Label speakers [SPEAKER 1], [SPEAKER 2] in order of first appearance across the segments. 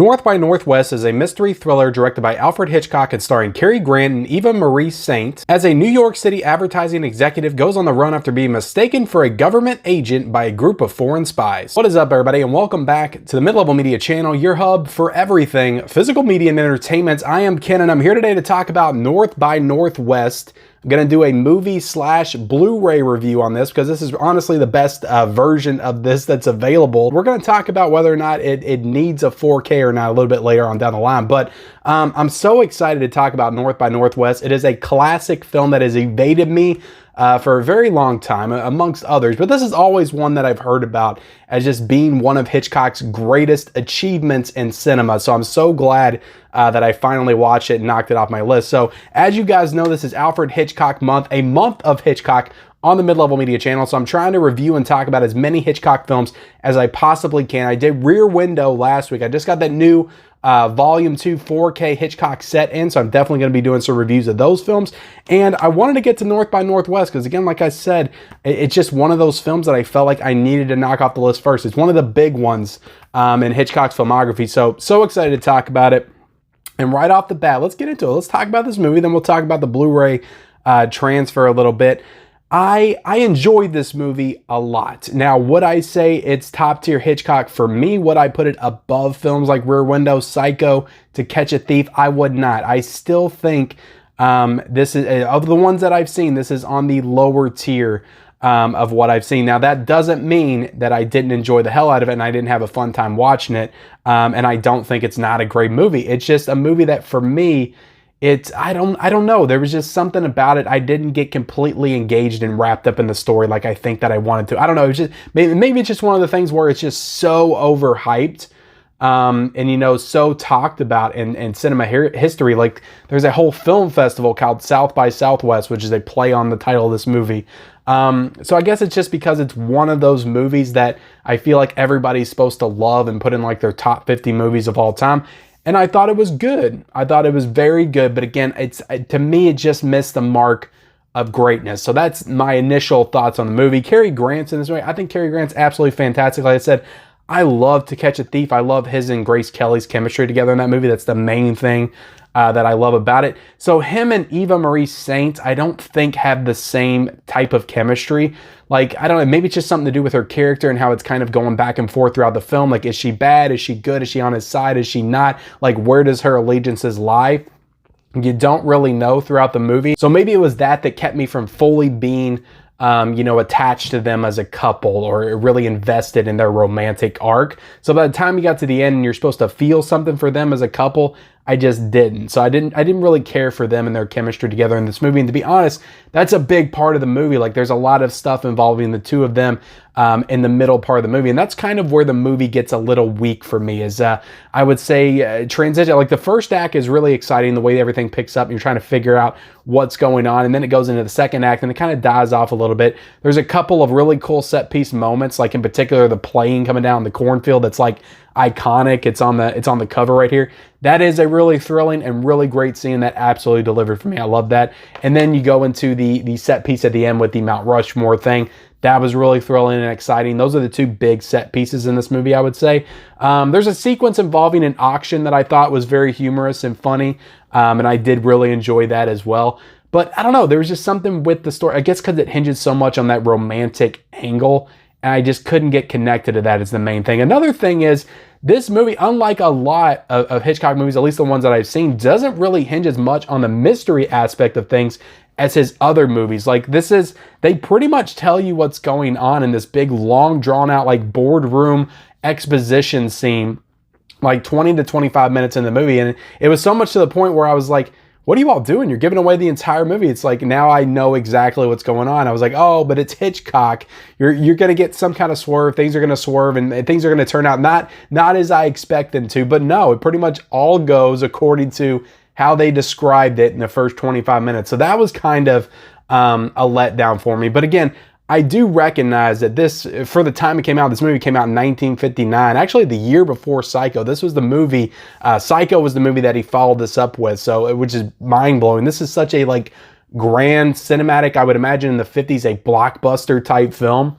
[SPEAKER 1] North by Northwest is a mystery thriller directed by Alfred Hitchcock and starring Cary Grant and Eva Marie Saint as a New York City advertising executive goes on the run after being mistaken for a government agent by a group of foreign spies. What is up, everybody, and welcome back to the Mid-Level Media channel, your hub for everything physical media and entertainment. I am Ken, and I'm here today to talk about North by Northwest. I'm going to do a movie / Blu-ray review on this because this is honestly the best version of this that's available. We're going to talk about whether or not it needs a 4K or not a little bit later on down the line. But I'm so excited to talk about North by Northwest. It is a classic film that has evaded me for a very long time, amongst others. But this is always one that I've heard about as just being one of Hitchcock's greatest achievements in cinema. So I'm so glad that I finally watched it and knocked it off my list. So as you guys know, this is Alfred Hitchcock month, a month of Hitchcock on the Mid-Level Media channel. So I'm trying to review and talk about as many Hitchcock films as I possibly can. I did Rear Window last week. I just got that new Volume 2 4K Hitchcock set in, so I'm definitely going to be doing some reviews of those films. And I wanted to get to North by Northwest because, again, like I said, it's just one of those films that I felt like I needed to knock off the list first. It's one of the big ones in Hitchcock's filmography, so excited to talk about it. And right off the bat, let's get into it. Let's talk about this movie, then we'll talk about the Blu-ray transfer a little bit. I enjoyed this movie a lot. Now, would I say it's top tier Hitchcock for me? Would I put it above films like Rear Window, Psycho, To Catch a Thief? I would not. I still think this is, of the ones that I've seen, this is on the lower tier of what I've seen. Now, that doesn't mean that I didn't enjoy the hell out of it and I didn't have a fun time watching it. And I don't think it's not a great movie. It's just a movie that for me, I don't know. There was just something about it. I didn't get completely engaged and wrapped up in the story like I think that I wanted to. I don't know. It's just maybe it's just one of the things where it's just so overhyped, and you know, so talked about in cinema history. Like there's a whole film festival called South by Southwest, which is a play on the title of this movie. So I guess it's just because it's one of those movies that I feel like everybody's supposed to love and put in like their top 50 movies of all time. And I thought it was good. I thought it was very good. But again, to me, it just missed the mark of greatness. So that's my initial thoughts on the movie. Cary Grant's in this movie. I think Cary Grant's absolutely fantastic. Like I said, I love To Catch a Thief. I love his and Grace Kelly's chemistry together in that movie. That's the main thing that I love about it. So him and Eva Marie Saint, I don't think have the same type of chemistry. Like, I don't know, maybe it's just something to do with her character and how it's kind of going back and forth throughout the film. Like, is she bad? Is she good? Is she on his side? Is she not? Like, where does her allegiances lie? You don't really know throughout the movie. So maybe it was that kept me from fully being you know, attached to them as a couple or really invested in their romantic arc. So by the time you got to the end and you're supposed to feel something for them as a couple, I just didn't. So I didn't really care for them and their chemistry together in this movie. And to be honest, that's a big part of the movie. Like there's a lot of stuff involving the two of them in the middle part of the movie. And that's kind of where the movie gets a little weak for me is I would say transition. Like the first act is really exciting, the way everything picks up and you're trying to figure out what's going on. And then it goes into the second act and it kind of dies off a little bit. There's a couple of really cool set piece moments, like in particular the plane coming down the cornfield that's like iconic. It's on the cover right here. That is a really thrilling and really great scene that absolutely delivered for me. I love that. And then you go into the set piece at the end with the Mount Rushmore thing. That was really thrilling and exciting. Those are the two big set pieces in this movie, I would say. There's a sequence involving an auction that I thought was very humorous and funny, and I did really enjoy that as well. But I don't know, there was just something with the story, I guess because it hinges so much on that romantic angle, and I just couldn't get connected to that as the main thing. Another thing is, this movie, unlike a lot of Hitchcock movies, at least the ones that I've seen, doesn't really hinge as much on the mystery aspect of things as his other movies. Like they pretty much tell you what's going on in this big, long, drawn out, like boardroom exposition scene, like 20 to 25 minutes in the movie. And it was so much to the point where I was like, what are you all doing? You're giving away the entire movie. It's like, now I know exactly what's going on. I was like, oh, but it's Hitchcock. You're going to get some kind of swerve. Things are going to swerve and things are going to turn out not as I expect them to. But no, it pretty much all goes according to how they described it in the first 25 minutes. So that was kind of a letdown for me. But again, I do recognize that this, for the time it came out, this movie came out in 1959, actually the year before Psycho. This was the movie, Psycho was the movie that he followed this up with, so which is mind-blowing. This is such a like grand cinematic, I would imagine in the 50s, a blockbuster type film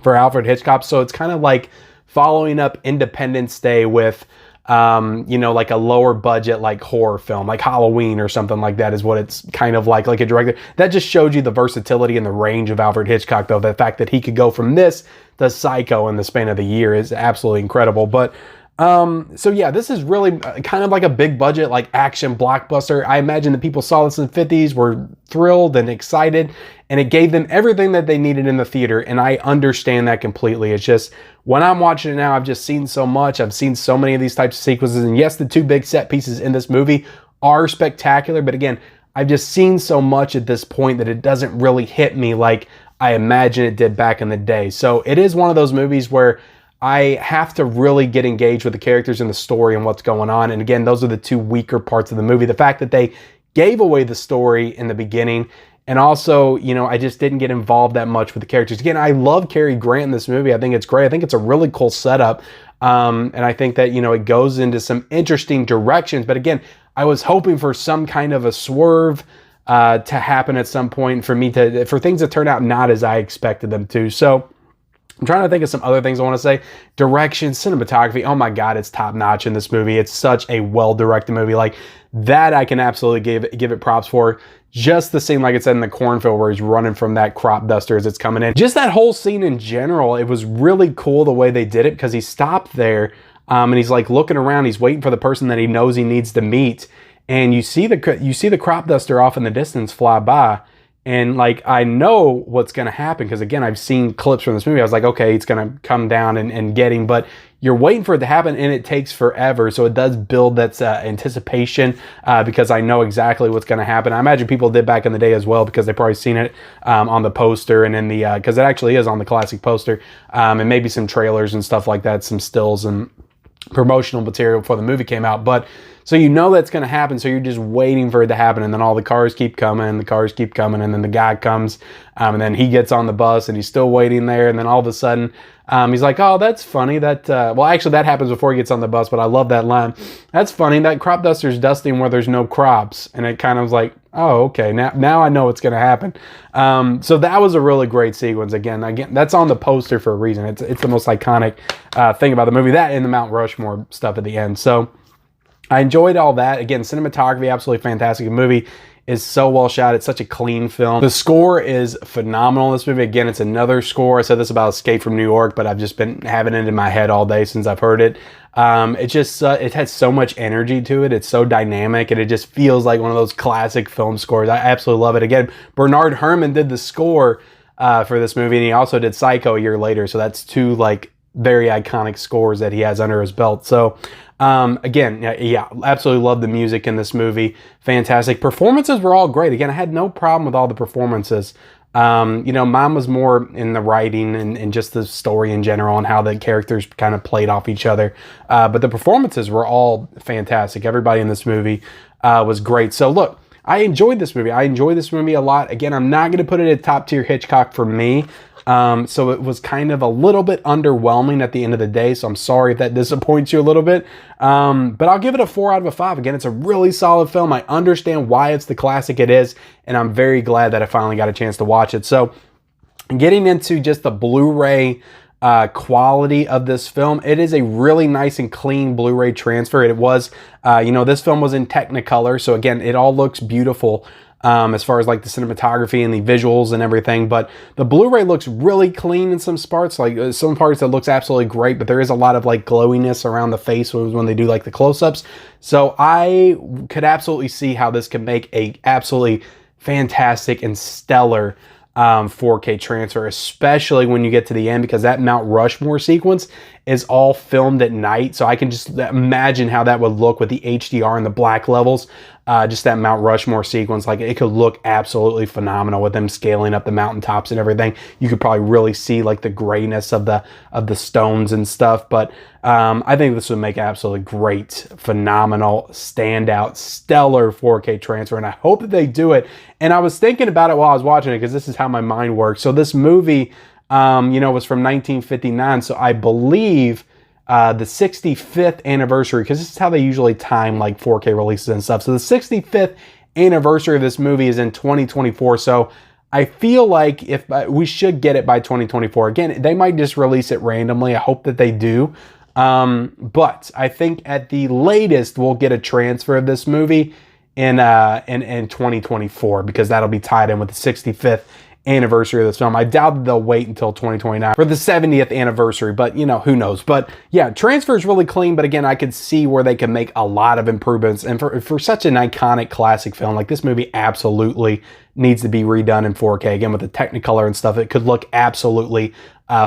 [SPEAKER 1] for Alfred Hitchcock. So it's kind of like following up Independence Day with you know, like a lower budget, like horror film, like Halloween or something like that is what it's kind of like a director. That just showed you the versatility and the range of Alfred Hitchcock, though. The fact that he could go from this to Psycho in the span of the year is absolutely incredible. But so yeah, this is really kind of like a big budget, like action blockbuster. I imagine that people saw this in the 50s, were thrilled and excited, and it gave them everything that they needed in the theater. And I understand that completely. It's just, when I'm watching it now, I've just seen so much. I've seen so many of these types of sequences. And yes, the two big set pieces in this movie are spectacular. But again, I've just seen so much at this point that it doesn't really hit me like I imagine it did back in the day. So it is one of those movies where I have to really get engaged with the characters and the story and what's going on. And again, those are the two weaker parts of the movie. The fact that they gave away the story in the beginning, and also, you know, I just didn't get involved that much with the characters. Again, I love Cary Grant in this movie. I think it's great. I think it's a really cool setup. And I think that, you know, it goes into some interesting directions. But again, I was hoping for some kind of a swerve to happen at some point for things to turn out not as I expected them to. So I'm trying to think of some other things I want to say. Direction, cinematography. Oh my God, it's top notch in this movie. It's such a well-directed movie. Like that, I can absolutely give it props for. Just the scene, like it said in the cornfield, where he's running from that crop duster as it's coming in. Just that whole scene in general, it was really cool the way they did it, because he stopped there and he's like looking around. He's waiting for the person that he knows he needs to meet, and you see the crop duster off in the distance fly by. And like, I know what's going to happen, because again, I've seen clips from this movie. I was like, okay, it's going to come down and get him, but you're waiting for it to happen, and it takes forever. So it does build that anticipation, because I know exactly what's going to happen. I imagine people did back in the day as well, because they've probably seen it on the poster and in the, because it actually is on the classic poster, and maybe some trailers and stuff like that, some stills and promotional material before the movie came out. But so you know that's going to happen, so you're just waiting for it to happen, and then all the cars keep coming, and then the guy comes, and then he gets on the bus, and he's still waiting there, and then all of a sudden, he's like, oh, that's funny, that, well, actually, that happens before he gets on the bus, but I love that line. That's funny, that crop duster's dusting where there's no crops, and it kind of was like, oh, okay, now I know what's going to happen. So that was a really great sequence. Again, that's on the poster for a reason. It's the most iconic thing about the movie, that and the Mount Rushmore stuff at the end. So I enjoyed all that. Again, cinematography, absolutely fantastic. The movie is so well shot. It's such a clean film. The score is phenomenal in this movie. Again, it's another score. I said this about Escape from New York, but I've just been having it in my head all day since I've heard it. It has so much energy to it. It's so dynamic, and it just feels like one of those classic film scores. I absolutely love it. Again, Bernard Herrmann did the score for this movie, and he also did Psycho a year later. So that's two like very iconic scores that he has under his belt. So again, yeah, absolutely love the music in this movie. Fantastic. Performances were all great. Again, I had no problem with all the performances. You know, mine was more in the writing and just the story in general and how the characters kind of played off each other. But the performances were all fantastic. Everybody in this movie was great. So look, I enjoyed this movie. I enjoyed this movie a lot. Again, I'm not going to put it at top tier Hitchcock for me. So it was kind of a little bit underwhelming at the end of the day. So I'm sorry if that disappoints you a little bit. But I'll give it a 4 out of 5. Again, it's a really solid film. I understand why it's the classic it is, and I'm very glad that I finally got a chance to watch it. So getting into just the Blu-ray quality of this film, it is a really nice and clean Blu-ray transfer. It was, you know, this film was in Technicolor. So again, it all looks beautiful. As far as like the cinematography and the visuals and everything, but the Blu-ray looks really clean in some parts. Like some parts that looks absolutely great, but there is a lot of like glowiness around the face when they do like the close-ups. So I could absolutely see how this could make a absolutely fantastic and stellar 4K transfer, especially when you get to the end, because that Mount Rushmore sequence is all filmed at night. So I can just imagine how that would look with the HDR and the black levels. Just that Mount Rushmore sequence, like it could look absolutely phenomenal with them scaling up the mountaintops and everything. You could probably really see like the grayness of the stones and stuff. But I think this would make absolutely great, phenomenal, standout, stellar 4K transfer, and I hope that they do it. And I was thinking about it while I was watching it, because this is how my mind works. So this movie, you know, was from 1959. So I believe the 65th anniversary, because this is how they usually time like 4K releases and stuff. So the 65th anniversary of this movie is in 2024. So I feel like if we should get it by 2024. Again, they might just release it randomly. I hope that they do. But I think at the latest we'll get a transfer of this movie in 2024, because that'll be tied in with the 65th anniversary of this film. I doubt that they'll wait until 2029 for the 70th anniversary, but you know, who knows. But yeah, transfer is really clean, but again, I could see where they can make a lot of improvements. And for such an iconic classic film, like, this movie absolutely needs to be redone in 4K. Again, with the Technicolor and stuff, it could look absolutely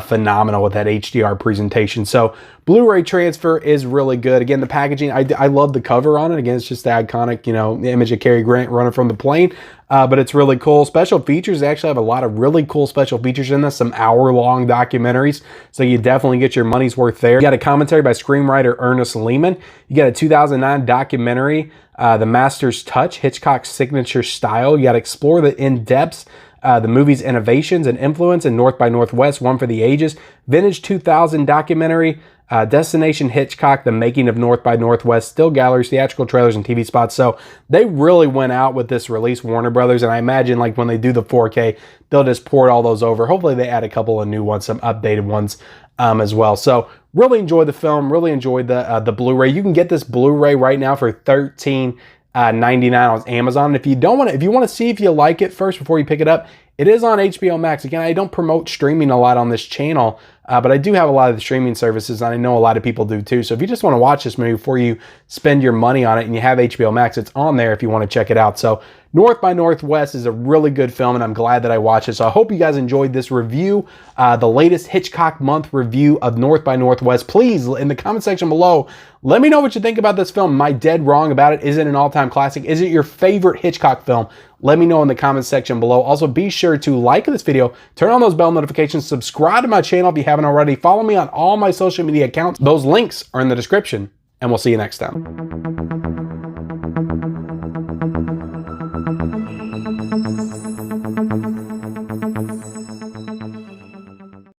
[SPEAKER 1] phenomenal with that HDR presentation. So Blu-ray transfer is really good. Again, the packaging, I love the cover on it. Again, it's just the iconic, you know, image of Cary Grant running from the plane. But it's really cool. Special features, they actually have a lot of really cool special features in this, some hour-long documentaries, so you definitely get your money's worth there. You got a commentary by screenwriter Ernest Lehman. You got a 2009 documentary, The Master's Touch, Hitchcock's signature style. You got to explore the in-depths, the movie's innovations and influence in North by Northwest, One for the Ages. Vintage 2000 documentary, Destination Hitchcock, The Making of North by Northwest, still galleries, theatrical trailers, and TV spots. So they really went out with this release, Warner Brothers, and I imagine, like, when they do the 4K, they'll just port all those over. Hopefully they add a couple of new ones, some updated ones as well. So really enjoyed the film, really enjoyed the Blu-ray. You can get this Blu-ray right now for $13.99 on Amazon. If you want to see if you like it first before you pick it up, it is on HBO Max. Again, I don't promote streaming a lot on this channel, but I do have a lot of the streaming services, and I know a lot of people do too. So if you just want to watch this movie before you spend your money on it and you have HBO Max, it's on there if you want to check it out. So North by Northwest is a really good film, and I'm glad that I watched it. So I hope you guys enjoyed this review, the latest Hitchcock month review of North by Northwest. Please, in the comment section below, let me know what you think about this film. Am I dead wrong about it? Is it an all-time classic? Is it your favorite Hitchcock film? Let me know in the comment section below. Also, be sure to like this video, turn on those bell notifications, subscribe to my channel if you haven't already, follow me on all my social media accounts. Those links are in the description, and we'll see you next time.